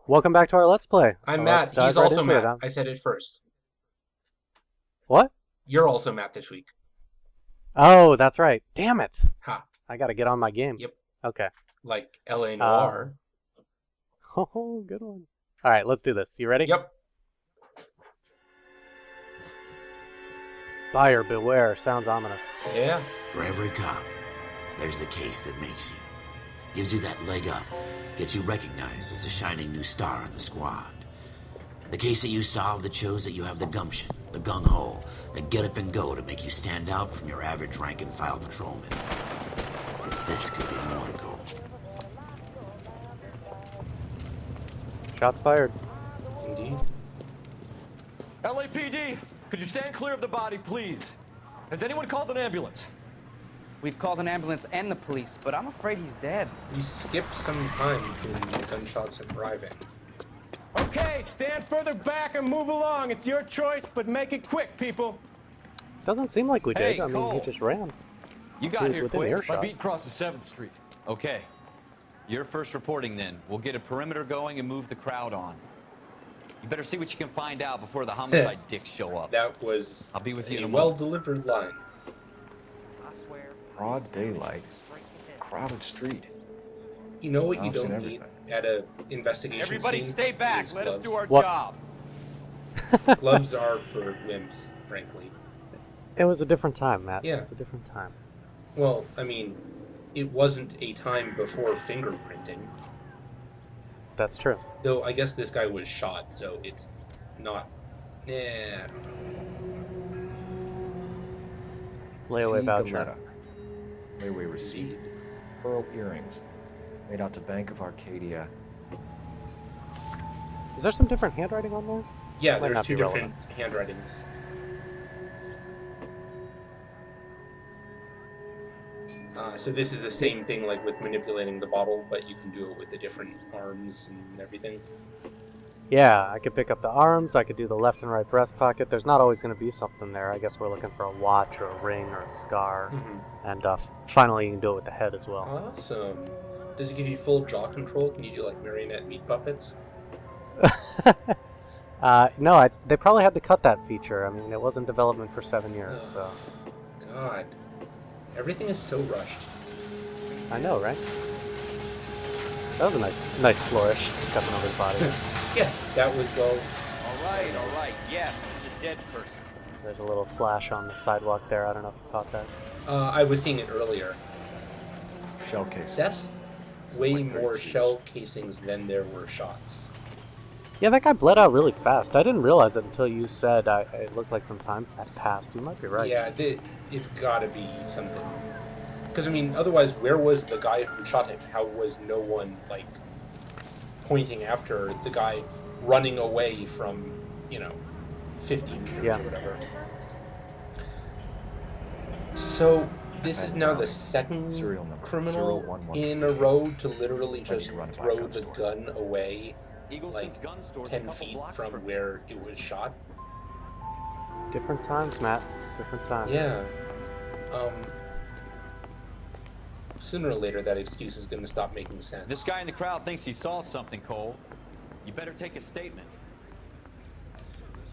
Welcome back to our Let's Play. I'm So Matt. let's dive He's right also into it, Matt. huh? I said it first. What? You're also Matt this week. Oh, that's right. Damn it. Ha. I gotta get on my game. Yep. Okay. Like L.A. Noire. Oh, good one. All right, let's do this. You ready? Yep. Buyer beware. Sounds ominous. Yeah. For every cop, there's the case that makes you. Gives you that leg up. Gets you recognized as the shining new star in the squad. The case that you solve that shows that you have the gumption, the gung-ho, the get up and go to make you stand out from your average rank-and-file patrolman. This could be the one, Cole. Shots fired. Indeed. LAPD, could you stand clear of the body, please? Has anyone called an ambulance? We've called an ambulance and the police, but I'm afraid he's dead. We skipped some time between the gunshots and arriving. Okay, stand further back and move along. It's your choice, but make it quick, people. Doesn't seem like we did. Hey, I mean, he Cole. just ran. You He got was here within quick. earshot. My beat crosses 7th Street. Okay. You're first reporting then. We'll get a perimeter going and move the crowd on. You better see what you can find out before the homicide dicks show up. That was I'll be with you in a a moment. well-delivered line. Broad daylight. Crowded street. You know what you I've seen don't need everything. at a investigation Everybody scene? stay back. Is Let us do our What? job. Gloves are for wimps, frankly. It was a different time, Matt. Yeah. It was a different time. Well, I mean, it wasn't a time before fingerprinting. That's true. Though I guess this guy was shot, so it's not. I don't know. Layaway C. voucher. Galetta. Layaway receipt. Pearl earrings. Made out to Bank of Arcadia. Is there some different handwriting on there? Yeah, Might there's not two be different handwritings. So this is the same thing like with manipulating the bottle, but you can do it with the different arms and everything. Yeah, I could pick up the arms. I could do the left and right breast pocket. There's not always going to be something there. I guess we're looking for a watch or a ring or a scar. And finally, you can do it with the head as well. Awesome. Does it give you full jaw control? Can you do like marionette meat puppets? No, they probably had to cut that feature. I mean, it was in development for 7 years, so... God. Everything is so rushed. I know, right? That was a nice flourish, stepping over the body. Yes, that was well. All right. Yes, it's a dead person. There's a little flash on the sidewalk there. I don't know if you caught that. I was seeing it earlier. Shell case. That's way like more 32s. shell casings than there were shots. Yeah, that guy bled out really fast. I didn't realize it until you said it looked like some time had passed. You might be right. Yeah, it's gotta be something. Because, I mean, otherwise, where was the guy who shot him? How was no one, like, pointing after the guy running away from, 50 meters Yeah. or whatever? So, this is now the second Serial number, criminal 0113. in a row to literally Ready just to run by throw gun the store. gun away, Eagleson's like, gun store's a 10 couple feet blocks from where it was shot. Different times, Matt. Different times. Yeah. Sooner or later, that excuse is going to stop making sense. This guy in the crowd thinks he saw something, Cole. You better take a statement.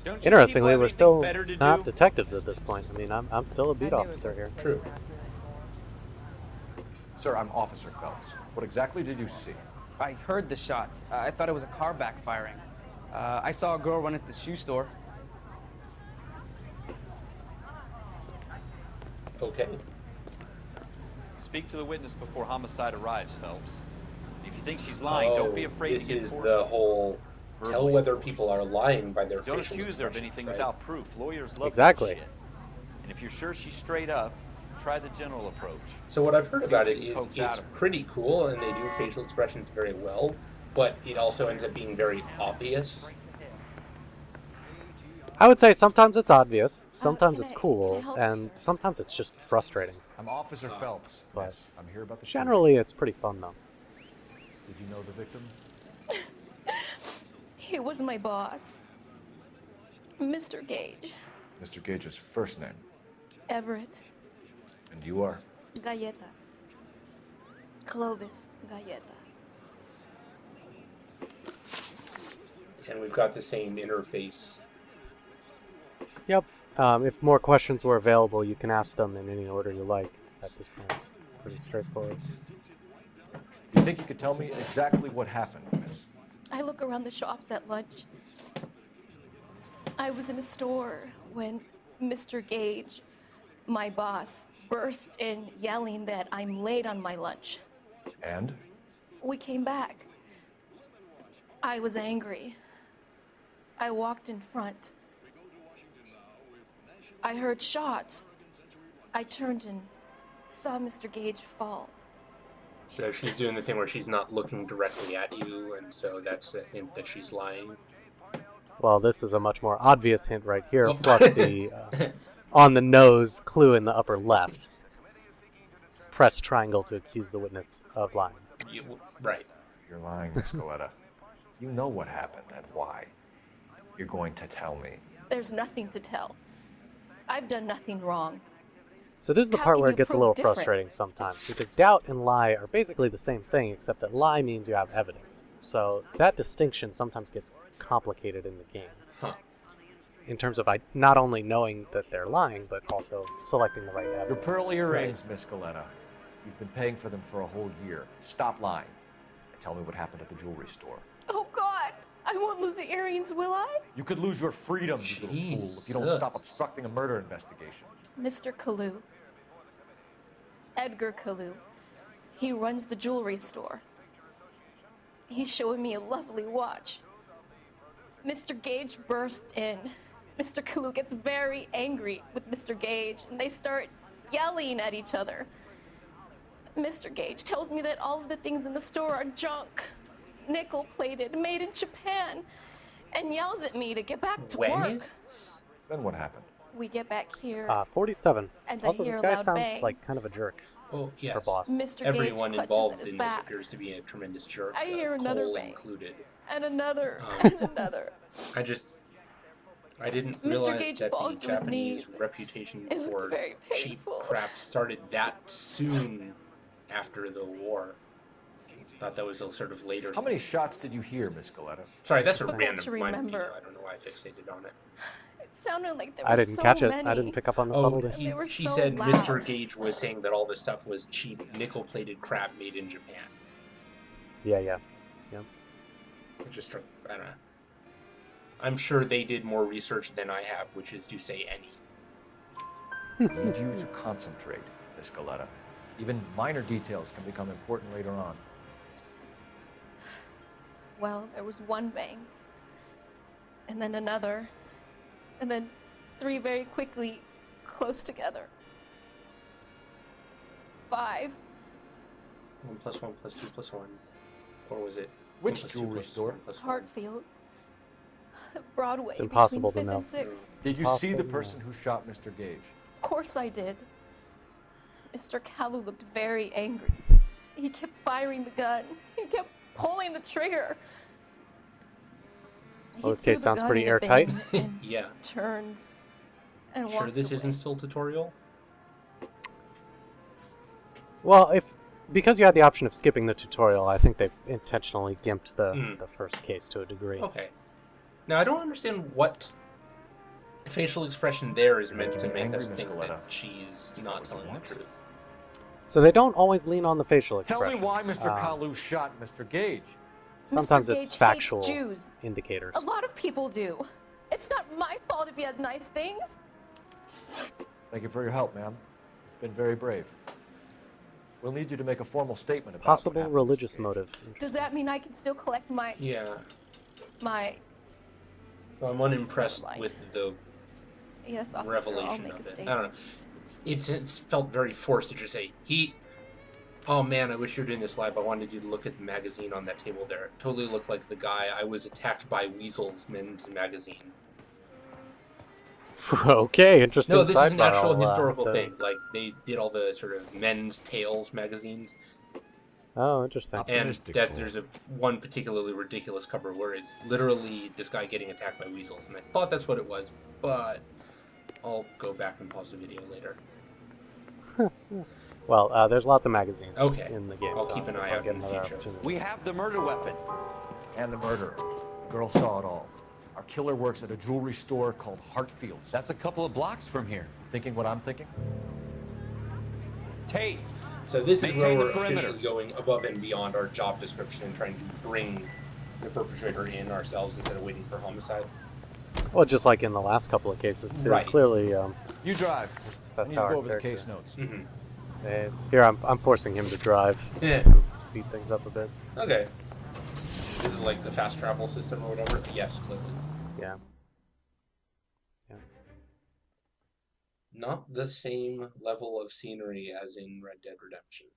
Don't you Interestingly, people we're have still anything better to not do? detectives at this point. I mean, I'm still a beat officer here. True. Sir, I'm Officer Phelps. What exactly did you see? I heard the shots. I thought it was a car backfiring. I saw a girl run into the shoe store. Okay. Speak to the witness before homicide arrives, Phelps. If you think she's lying, don't be afraid this to get is forceful. the whole tell Verbally, whether of course. people are lying by their Don't facial accuse her of expressions, anything right? without proof. Lawyers love Exactly. that shit. And if you're sure she's straight up, try the general approach. So what I've heard See about what it you is can coax out it's of her. pretty cool, and they do facial expressions very well, but it also ends up being very obvious. I would say sometimes it's obvious, sometimes can it's I cool, help, and sir? sometimes it's just frustrating. I'm Officer Phelps. but Yes, I'm here about the shooting. Generally, it's pretty fun, though. Did you know the victim? He was my boss. Mr. Gage. Mr. Gage's first name. Everett. And you are? Galleta. Clovis Galleta. And we've got the same interface. Yep. If more questions were available, you can ask them in any order you like at this point. It's pretty straightforward. You think you could tell me exactly what happened, miss? I look around the shops at lunch. I was in a store when Mr. Gage, my boss, bursts in yelling that I'm late on my lunch. And? We came back. I was angry. I walked in front. I heard shots. I turned and saw Mr. Gage fall. So she's doing the thing where she's not looking directly at you, and so that's a hint that she's lying. Well, this is a much more obvious hint right here, Oh. plus the on-the-nose clue in the upper left. Press triangle to accuse the witness of lying. Right. You're lying, Miss Coletta. You know what happened and why. You're going to tell me. There's nothing to tell. I've done nothing wrong. So this is the How part can where you it gets a prove little different? frustrating sometimes, because doubt and lie are basically the same thing, except that lie means you have evidence. So that distinction sometimes gets complicated in the game. Huh. In terms of not only knowing that they're lying, but also selecting the right evidence. Your pearl earrings, Miss Coletta. You've been paying for them for a whole year. Stop lying. And tell me what happened at the jewelry store. Oh, God! I won't lose the earrings, will I? You could lose your freedom, you little fool, if you don't stop obstructing a murder investigation. Mr. Kalu. Edgar Kalu. He runs the jewelry store. He's showing me a lovely watch. Mr. Gage bursts in. Mr. Kalu gets very angry with Mr. Gage, and they start yelling at each other. Mr. Gage tells me that all of the things in the store are junk, nickel-plated, made in Japan, and yells at me to get back to When work. is this? Then what happened? We get back here. 47. And I Also, hear this a guy loud sounds bang. like kind of a jerk. Oh, yes. Her boss. Mr. Everyone Gage clutches involved at his in this back. appears to be a tremendous jerk. I hear another Cole bang. included. And another, Um, and another. I didn't Mr. realize Gage that falls the to his Japanese knees. reputation It looked for very cheap painful. crap started that soon after the war. Thought that was a sort of later How thing. many shots did you hear, Miss Coletta? Sorry, that's a Difficult random to minor remember. detail. I don't know why I fixated on it. It sounded like there I was didn't so catch it. many. I didn't pick up on the Oh, subtlety. They were she so said loud. Mr. Gage was saying that all this stuff was cheap, nickel-plated crap made in Japan. Yeah. It just struck, I don't know. I'm sure they did more research than I have, which is to say any. I need you to concentrate, Miss Coletta. Even minor details can become important later on. Well, there was one bang. And then another. And then three very quickly, close together. 5. 1 plus 1 plus 2 plus 1. Or was it? Which 1 plus 2 jewelry plus store? 1 plus 1? Hartfield's. Broadway. It's impossible between to 5th know. and 6th. Did you see Possible, the no. person who shot Mr. Gage? Of course I did. Mr. Kalu looked very angry. He kept firing the gun. He kept pulling the trigger. Well, He this threw case the sounds gun pretty in a airtight. bin and Yeah. turned and Sure walked this away. isn't still tutorial? Well, because you had the option of skipping the tutorial, I think they intentionally gimped the first case to a degree. Okay. Now, I don't understand what facial expression there is meant to Making me make angry, us Miss think Coletta. that she's not telling the truth. So they don't always lean on the facial Tell expression. me why Mr. Um, Kalu shot Mr. Gage. Sometimes Mr. it's Gage factual hates Jews. indicators. A lot of people do. It's not my fault if he has nice things. Thank you for your help, ma'am. You've been very brave. We'll need you to make a formal statement about Possible what happened, religious Mr. Gage. motive. Does that mean I can still collect my Yeah. Well, I'm unimpressed Like- with the yes, officer, I'll revelation make a of it. statement. I don't know. It's felt very forced to just say, oh man, I wish you were doing this live. I wanted you to look at the magazine on that table there. It totally looked like the guy I was attacked by Weasel's men's magazine. Okay, interesting. No, this is an sidebar. actual I'll, historical have to- thing. Like, they did all the sort of men's tales magazines. Oh, interesting. And Mystical. there's one particularly ridiculous cover where it's literally this guy getting attacked by weasels, and I thought that's what it was, but I'll go back and pause the video later. Well, there's lots of magazines Okay. in the game. I'll so keep an if eye I out get in the another future. opportunity. We have the murder weapon. And the murderer. Girl saw it all. Our killer works at a jewelry store called Hartfield's. That's a couple of blocks from here. Thinking what I'm thinking? Tate. So this is where Maintain the we're perimeter. officially going above and beyond our job description and trying to bring the perpetrator in ourselves instead of waiting for homicide. Well, just like in the last couple of cases too. Right. Clearly, You drive. that's I need how to our go over the character- case notes. Here, I'm forcing him to drive Yeah. to speed things up a bit. Okay. This is like the fast travel system or whatever? Yes, clearly. Yeah. Not the same level of scenery as in Red Dead Redemption.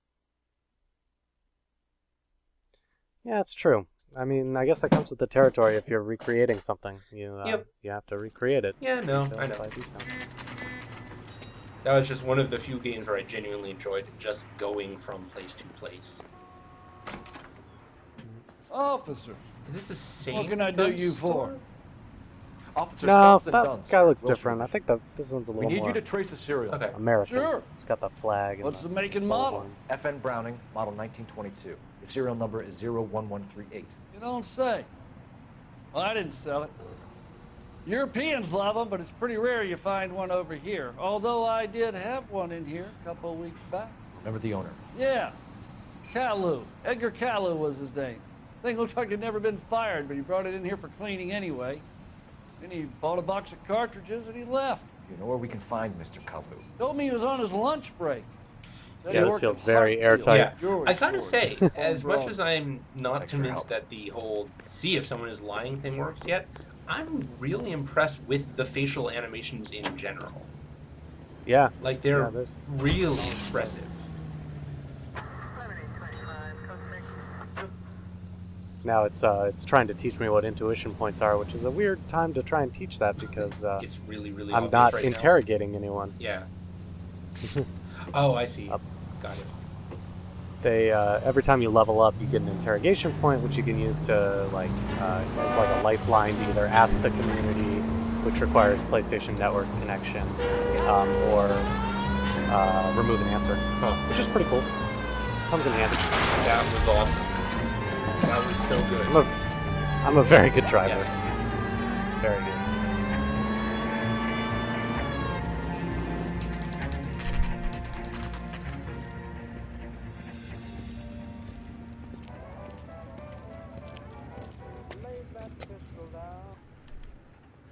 Yeah, it's true. I mean, I guess that comes with the territory. If you're recreating something, you you have to recreate it. Yeah, no, Detail I know. by detail. That was just one of the few games where I genuinely enjoyed just going from place to place. Officer, Is this the same? what can I do you for? Officer No, Stubbs and that Dunst. guy looks Grocery different. I store. think that this one's a We little need more you to trace a serial. Okay. American. Sure. It's got the flag. And What's the make and model? bullhorn. FN Browning, model 1922. The serial number is 01138. You don't say. Well, I didn't sell it. Europeans love them, but it's pretty rare you find one over here. Although I did have one in here a couple of weeks back. Remember the owner? Yeah, Kalu. Edgar Kalu was his name. Thing looked like he'd never been fired, but he brought it in here for cleaning anyway. Then he bought a box of cartridges and he left. You know where we can find Mr. Kalu? Told me he was on his lunch break. Said Yeah, he this worked feels at very Hartfield airtight. Yeah, Jewelry I gotta store. say, as much Homegrown. as I'm not Thanks for your convinced help. that the whole see if someone is lying thing works yet, I'm really impressed with the facial animations in general. Yeah. Like, they're Yeah, there's- really expressive. Now it's trying to teach me what intuition points are, which is a weird time to try and teach that because It's really, really I'm obvious not right now. interrogating anyone. Yeah. Oh, I see. Up. Got it. They every time you level up, you get an interrogation point, which you can use to like it's like a lifeline to either ask the community, which requires PlayStation Network connection, or remove an answer, which is pretty cool. Comes in handy. That was awesome. That was so good. I'm a very good driver. Yes. Very good.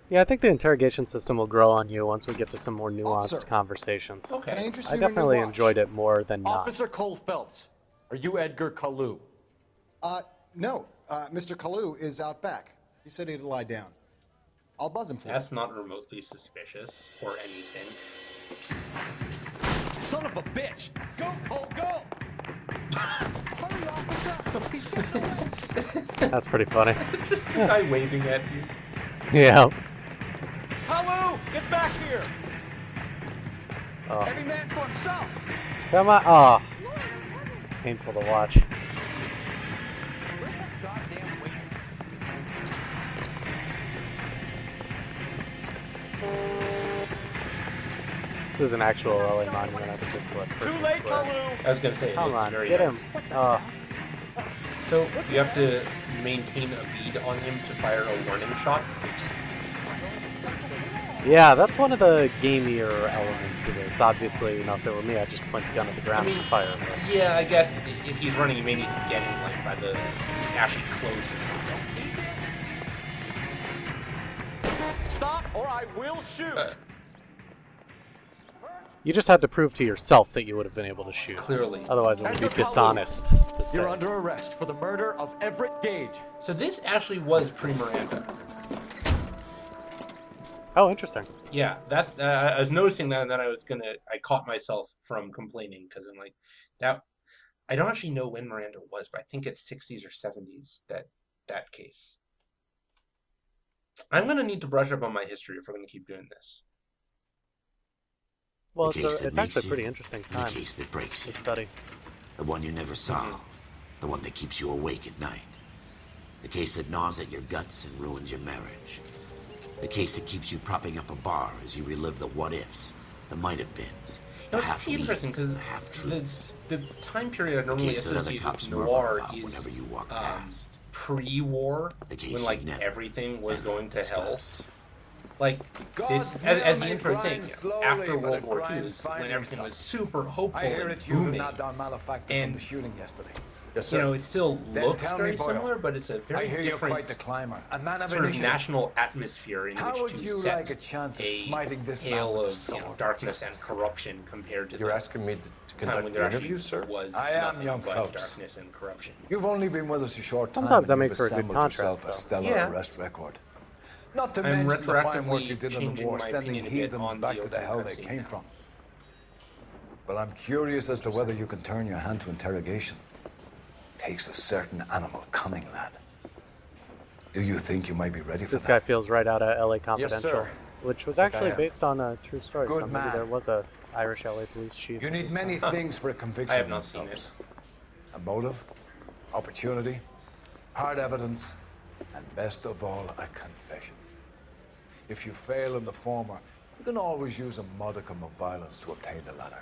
Yeah, I think the interrogation system will grow on you once we get to some more nuanced Officer. conversations. Okay. Can I interest I you in your definitely watch? enjoyed it more than not. Officer Cole Phelps, are you Edgar Kalu? No. Mr. Kalu is out back. He said he'd lie down. I'll buzz him for you. That's not remotely suspicious or anything. Son of a bitch! Go, Cole, go! That's pretty funny. Just the guy waving at you. Yeah. Hello! Get back here! Oh. Every man for himself! Come on. Oh. Painful to watch. Where's that goddamn weight? This is an actual LA monument. I think it's what. Too Perkins late, Square. Kalu! I was gonna say, it Come looks on, very get him. nice. Oh. So you have to maintain a bead on him to fire a warning shot. Yeah, that's one of the gamier elements to this. Obviously, if it were me, I'd just point the gun at the ground I mean, and fire. But Yeah, I guess if he's running, you may need to get him like by the ashy clothes or something. Stop or I will shoot! you just had to prove to yourself that you would have been able to shoot. Clearly. Otherwise, it would be Edgar Kalu. dishonest. To You're say. under arrest for the murder of Everett Gage. So this actually was pre-Miranda. Oh, interesting. Yeah, that I was noticing that, and then I caught myself from complaining because I'm like, that I don't actually know when Miranda was, but I think it's 60s or 70s that case. I'm gonna need to brush up on my history if we're gonna keep doing this. Well, The case it's that makes actually a you, pretty interesting and the time case that breaks to you. study. The one you never solve. The one that keeps you awake at night. The case that gnaws at your guts and ruins your marriage. The case that keeps you propping up a bar as you relive the what-ifs, the might-have-beens, the It's actually interesting half-leads, because the half-truths. the time period I The normally case that other associate cops with murmur noir about is whenever you walk past. pre-war, The case when like you never, everything was ever going to hell. discuss. Like this, as the intro is saying, after World War II, is when everything was super hopeful and booming. And the shooting yesterday. Yes, you sir. know, it still Then looks tell me, very Boyle, similar, but it's a I very hear you're quite different the climber, a man of sort of initiative. national atmosphere in How which would to you set like a chance at a smiting this tale man of with a sword? darkness and corruption compared to You're the asking me to time conduct when the there interview, actually sir? was I am, nothing young but folks. darkness and corruption. You've only been with us a short time. Sometimes that and makes you've for a good assembled yourself contrast, a though. stellar Yeah. arrest record. Not to I'm mention the fine work retroactively you did in the changing war, my sending opinion a bit heathens on back the to the opening hell they cutscene came now. from. But I'm curious as to whether you can turn your hand to interrogation. Takes a certain animal cunning, lad. Do you think you might be ready for This that? guy feels right out of LA Confidential, sir. which was Think I actually am. based on a true story. Good So maybe man. there was a Irish LA police chief. You need many things for a conviction. I have not young seen folks. A motive, opportunity, hard evidence, and best of all, a confession. If you fail in the former, you can always use a modicum of violence to obtain the latter.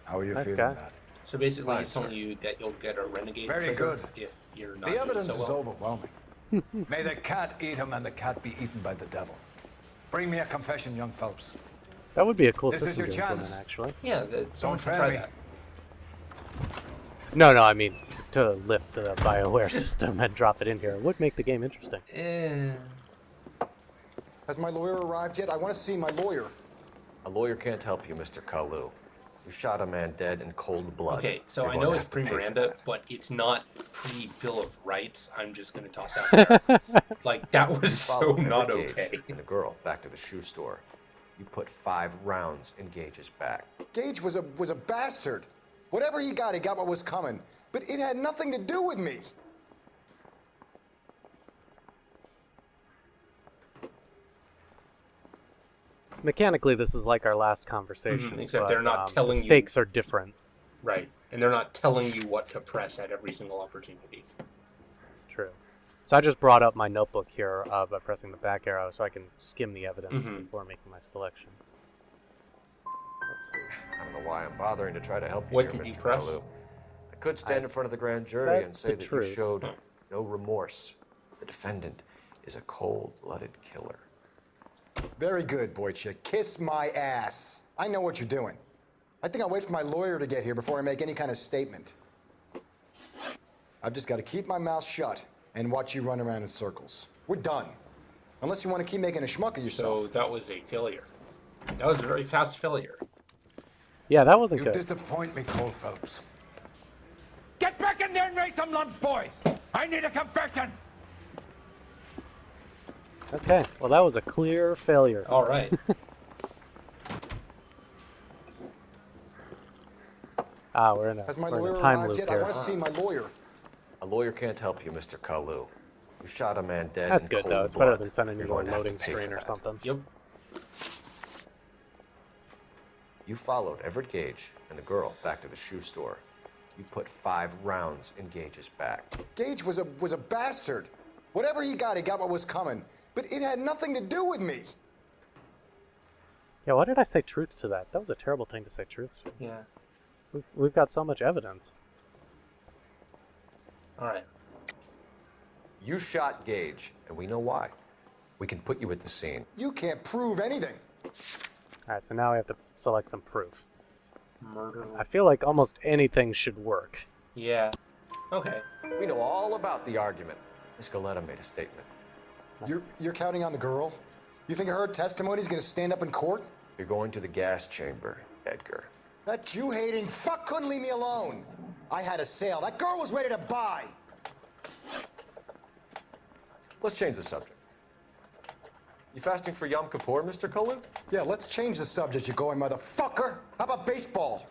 How are you Nice feeling, guy. lad? So basically, Fine, he's telling sir. you that you'll get a renegade Very trigger good. if you're not The doing evidence so is well. overwhelming. May the cat eat him and the cat be eaten by the devil. Bring me a confession, young folks. That would be a cool This is system your to implement, chance. actually. Yeah, someone Don't should fail try me. that. No, I mean to lift the BioWare system and drop it in here. It would make the game interesting. Has my lawyer arrived yet? I want to see my lawyer. A lawyer can't help you, Mr. Kalu. You shot a man dead in cold blood. Okay, so You're I going know to it's have to pay for pre-Miranda, that. but it's not pre-Bill of Rights. I'm just going to toss out there. Like, that was You so followed not Everett okay. Gage and the girl back to the shoe store. You put 5 rounds in Gage's back. Gage was a bastard. Whatever he got what was coming. But it had nothing to do with me. Mechanically, this is like our last conversation. except but, they're not telling the you- stakes are different. Right. And they're not telling you what to press at every single opportunity. True. So I just brought up my notebook here by pressing the back arrow so I can skim the evidence before making my selection. I don't know why I'm bothering to try to help you What here, did you Mr. press? Kalu. I could stand in front of the grand jury said and say the that you truth. showed no remorse. The defendant is a cold-blooded killer. Very good, boy chick. Kiss my ass. I know what you're doing. I think I'll wait for my lawyer to get here before I make any kind of statement. I've just got to keep my mouth shut and watch you run around in circles. We're done. Unless you want to keep making a schmuck of yourself. So that was a failure. That was a very fast failure. Yeah, that wasn't You good. disappoint me, cold folks. Get back in there and raise some lumps, boy! I need a confession! Okay, well that was a clear failure. All right. We're in Has my we're in lawyer a time arrived loop yet? I here. want to see my lawyer. A lawyer can't help you, Mr. Kalu. You shot a man dead That's in good cold though. It's blood. better than sending you You're to a going to have loading to pay screen for or that. something. Yep. You followed Everett Gage and the girl back to the shoe store. You put 5 rounds in Gage's back. Gage was a bastard. Whatever he got what was coming. But it had nothing to do with me. Yeah, why did I say truth to that? That was a terrible thing to say truth to. Yeah. We've got so much evidence. All right. You shot Gage, and we know why. We can put you at the scene. You can't prove anything. Alright, so now we have to select some proof. Murder. I feel like almost anything should work. Yeah. Okay. We know all about the argument. Miss Galetta made a statement. You're counting on the girl? You think her testimony's gonna stand up in court? You're going to the gas chamber, Edgar. That Jew-hating fuck couldn't leave me alone. I had a sale. That girl was ready to buy. Let's change the subject. You fasting for Yom Kippur, Mr. Kalu? Yeah, let's change the subject, you going motherfucker. How about baseball?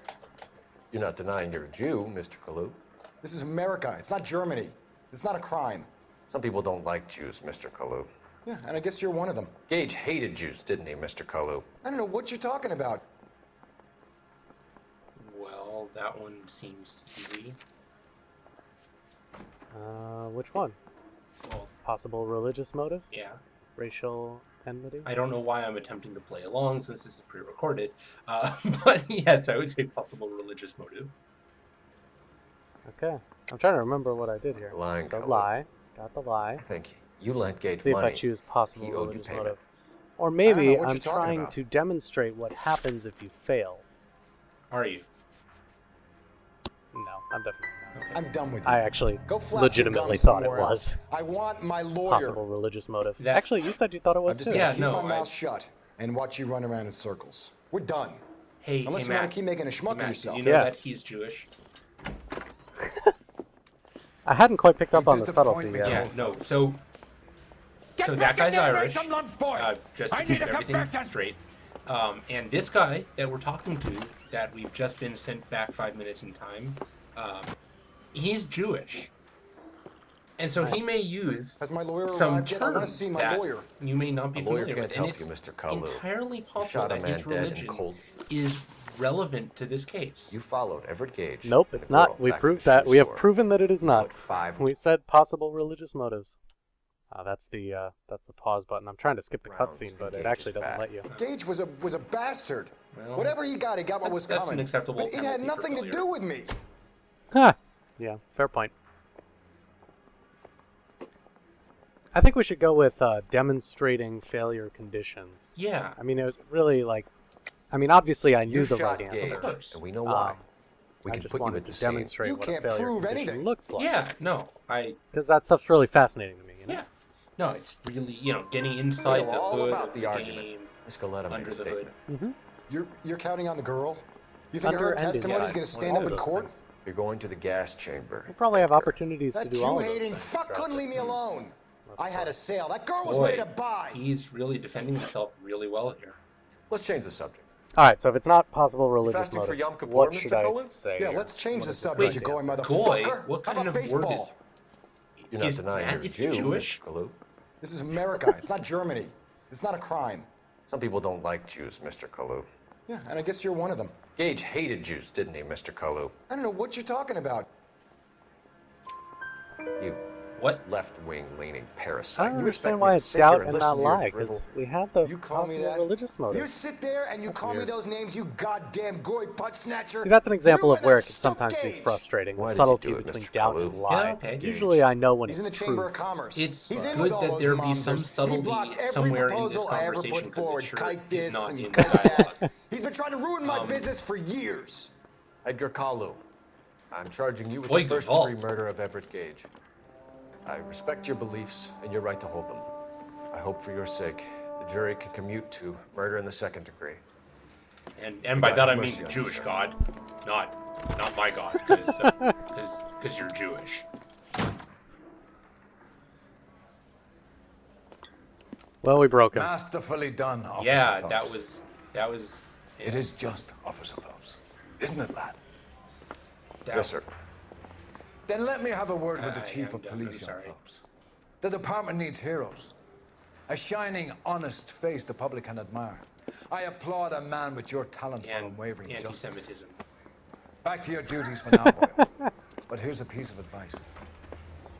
You're not denying you're a Jew, Mr. Kalu. This is America. It's not Germany. It's not a crime. Some people don't like Jews, Mr. Kalu. Yeah, and I guess you're one of them. Gage hated Jews, didn't he, Mr. Kalu? I don't know what you're talking about. Well, that one seems easy. Which one? Well, Possible religious motive? yeah. Racial enmity? I don't know why I'm attempting to play along since this is pre-recorded. But yes, I would say possible religious motive. Okay. I'm trying to remember what I did here. Lying, So Kalu. lie. Got the lie. I think you lent Gage See money. if I choose possible He owed you religious payment. motive. Or I don't maybe know what I'm you're talking trying about. to demonstrate what happens if you fail. Are you? No, I'm definitely not. Okay. I'm done with you. I actually Go flap your legitimately gums thought it somewhere was else. I want my lawyer. possible religious motive. That- Actually, you said you thought it was I'm just too. gonna Yeah, keep no, my I- mouth shut and watch you run around in circles. We're done. Hey, Unless hey, you want Matt. to keep making a Hey, schmuck of Matt, yourself. did you know Yeah. that he's Jewish? I hadn't quite picked up You on the subtlety disappoint me, yet. Yeah, no. So that back in guy's there, Irish. some lumps, boy. Just to I keep need a everything confession. straight. And this guy that we're talking to, that we've just been sent back 5 minutes in time, he's Jewish. And so he may use Has my lawyer some arrived yet? I want to terms see my that lawyer. you may not be A lawyer familiar can't with. And help you, it's Mr. Kalu. entirely You possible shot a that man his dead in religion cold. is relevant to this case. You followed Everett Gage. Nope, and it's the girl not. We back to proved the that. shoe We have store. proven that it is not. Put 5 We said possible religious motives. That's the pause button. I'm trying to skip the rounds cutscene, but in it actually Gage's doesn't back. let you. Gage was a bastard. Well, Whatever he got what was that's coming. an acceptable But it had penalty for nothing to failure. do with me. Huh. Yeah, fair point. I think we should go with demonstrating failure conditions. Yeah. I mean, it was really like... I mean, obviously I knew You the shot right Gage, answer. and we know why. We I can just put you wanted at the to scene. demonstrate You what a can't failure prove condition anything. looks like. Yeah, no, Because that stuff's really fascinating to me, you know? Yeah. No, it's really, getting inside We know the all hood about of the the argument. game, Miss Galetta made under a the hood. statement. Mm-hmm. You're counting on the girl? You think Under her and testimony is inside. going to stand All up in those court? things. You're going to the gas chamber. We'll probably have opportunities to That do all of those Jew-hating things. fuck throughout couldn't leave this. me alone. I had a sale. That girl was Boy, ready to buy. he's really defending himself really well here. Let's change the subject. Alright, so if it's not possible religious fasting for motives, Yom Kippur, what Mr. should I Cullen? say? Yeah, here? let's change What the is the subject, correct you going answer? Goy, motherfucker. what How kind about of word baseball? You're not Is denying Matt, you're is he Jew, Jewish? Mr. Kalu. This is America. It's not Germany. It's not a crime. Some people don't like Jews, Mr. Kalu. Yeah, and I guess you're one of them. Gage hated Jews, didn't he, Mr. Kalu? I don't know what you're talking about. You What? left-wing leaning I parasite. don't You expect understand me why to it's sit here doubt and and listen not to your lie, because drivel? we have the You call me possible that? religious motive. You sit there and you call me weird. those names, you goddamn goy butt snatcher. See, that's an example You of and where that it can sometimes be Gage. frustrating, Why the did you subtlety do it, between Mr. doubt Kalu? and lie. Yeah, okay. Usually I know when He's in it's the Chamber truth. of Commerce. It's He's in good with all that those there be some momsers. He subtlety blocked every somewhere in this proposal I ever conversation, put because it forward. sure Kite is this not and in the kite dialogue. that. He's been trying to ruin my business for years. Edgar Kalu, I'm charging you with Boy, the good first-degree vault. murder of Everett Gage. I respect your beliefs and your right to hold them. I hope for your sake the jury can commute to murder in the second degree. And by that I mean mercy the on you, Jewish sir. God, not my God, because you're Jewish. Well, we broke him. Masterfully done, Officer Yeah, Phelps. that was. It is just, Officer Phelps. Isn't it, lad? Yes, sir. Then let me have a word with the I Chief am of done, Police, I'm young sorry. Phelps. The department needs heroes. A shining, honest face the public can admire. I applaud a man with your talent for And unwavering justice. anti-Semitism. Back to your duties for now, boy. But here's a piece of advice.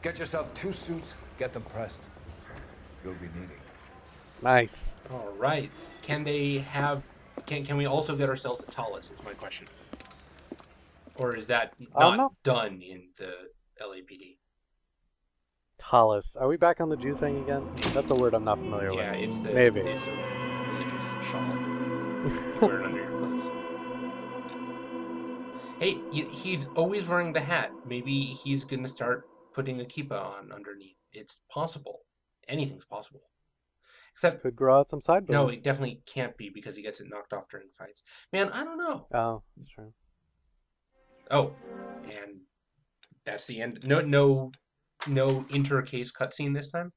Get yourself 2 suits, get them pressed. You'll be needing. Nice. All right. Can they have? Can we also get ourselves a Talus? Is my question. Or is that not no. done in the LAPD? Talus. Are we back on the Jew thing again? That's a word I'm not familiar Yeah, with. it's the Maybe. It's a religious shawl. You wear it under your clothes. Hey, he's always wearing the hat. Maybe he's gonna start putting a kippah on underneath. It's possible. Anything's possible. Except Could grow out some sideburns. no, it definitely can't be because he gets it knocked off during fights. Man, I don't know. Oh, that's true. Oh, and that's the end. No inter-case cutscene this time.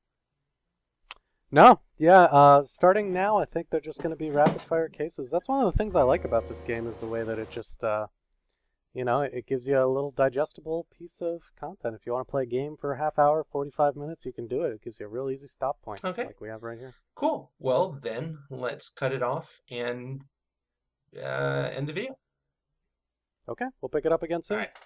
No, yeah, starting now, I think they're just going to be rapid-fire cases. That's one of the things I like about this game, is the way that it just, it gives you a little digestible piece of content. If you want to play a game for a half hour, 45 minutes, you can do it. It gives you a real easy stop point, Okay. like we have right here. Cool. Well, then let's cut it off and end the video. Okay, we'll pick it up again soon. All right.